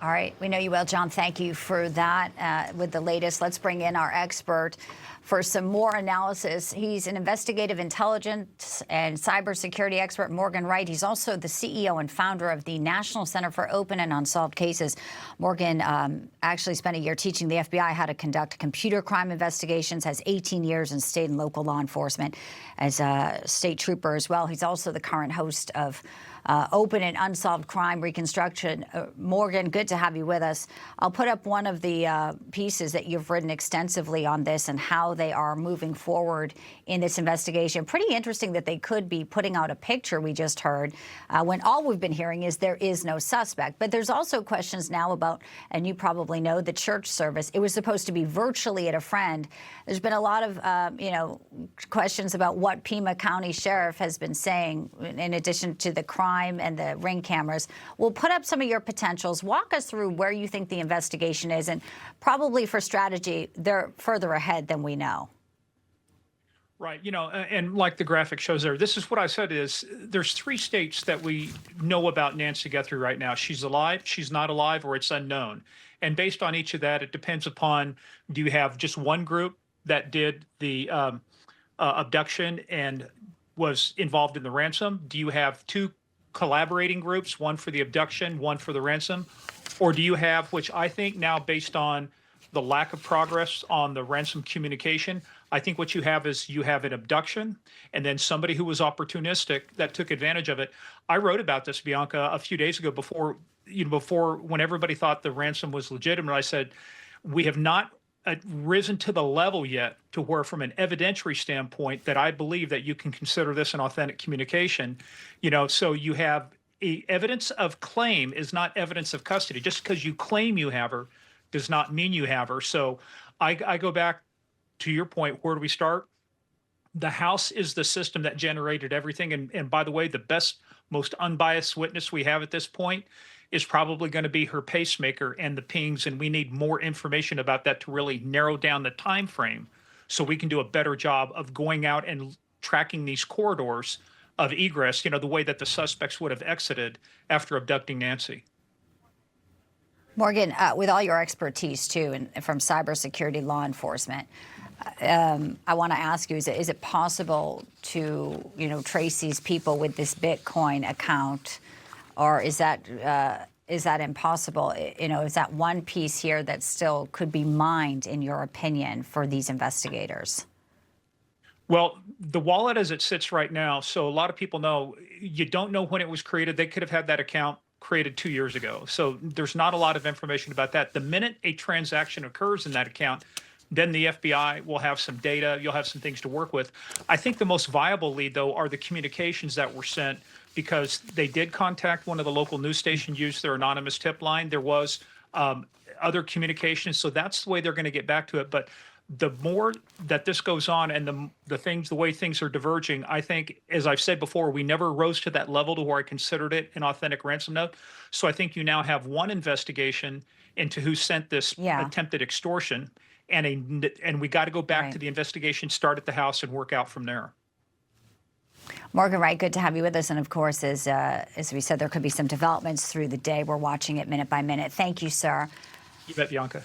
All right. We know you well, John. Thank you for that. With the latest, let's bring in our expert for some more analysis. He's an investigative intelligence and cybersecurity expert, Morgan Wright. He's also the CEO and founder of the National Center for Open and Unsolved Cases. Morgan actually spent a year teaching the FBI how to conduct computer crime investigations, has 18 years in state and local law enforcement as a state trooper as well. He's also the current host of Open and Unsolved Crime Reconstruction. Morgan, good to have you with us. I'll put up one of the pieces that you've written extensively on this and how they are moving forward in this investigation. Pretty interesting that they could be putting out a picture we just heard when all we've been hearing is there is no suspect. But there's also questions now about, and you probably know, the church service. It was supposed to be virtually at a friend. There's been a lot of, questions about what Pima County Sheriff has been saying in addition to the crime and the Ring cameras. We'll put up some of your potentials. Walk us through where you think the investigation is, and probably for strategy, they're further ahead than we know. Right. And like the graphic shows there, this is what I said is there's 3 states that we know about Nancy Guthrie right now. She's alive, she's not alive, or it's unknown. And based on each of that, it depends upon, do you have just one group that did the abduction and was involved in the ransom? Do you have 2 collaborating groups, one for the abduction, one for the ransom? Or do you have, which I think now based on the lack of progress on the ransom communication, I think what you have is you have an abduction and then somebody who was opportunistic that took advantage of it. I wrote about this, Bianca, a few days ago before when everybody thought the ransom was legitimate. I said, we have not risen to the level yet to where from an evidentiary standpoint that I believe that you can consider this an authentic communication. So you have evidence of claim is not evidence of custody. Just because you claim you have her does not mean you have her. So I go back to your point. Where do we start? The House is the system that generated everything. And by the way, the best, most unbiased witness we have at this point is probably going to be her pacemaker and the pings, and we need more information about that to really narrow down the time frame so we can do a better job of going out and tracking these corridors of egress, the way that the suspects would have exited after abducting Nancy. Morgan, with all your expertise, too, and from cybersecurity law enforcement, I want to ask you, is it possible to, trace these people with this Bitcoin account? Or is that impossible? Is that one piece here that still could be mined, in your opinion, for these investigators? Well, the wallet as it sits right now, so a lot of people know, you don't know when it was created. They could have had that account created 2 years ago. So there's not a lot of information about that. The minute a transaction occurs in that account, then the FBI will have some data. You'll have some things to work with. I think the most viable lead, though, are the communications that were sent, because they did contact one of the local news stations, used their anonymous tip line. There was other communications. So that's the way they're going to get back to it. But the more that this goes on and the way things are diverging, I think, as I've said before, we never rose to that level to where I considered it an authentic ransom note. So I think you now have one investigation into who sent this attempted extortion. And we got to go back to the investigation, start at the House, and work out from there. Morgan Wright, good to have you with us. And of course, as we said, there could be some developments through the day. We're watching it minute by minute. Thank you, sir. You bet, Bianca.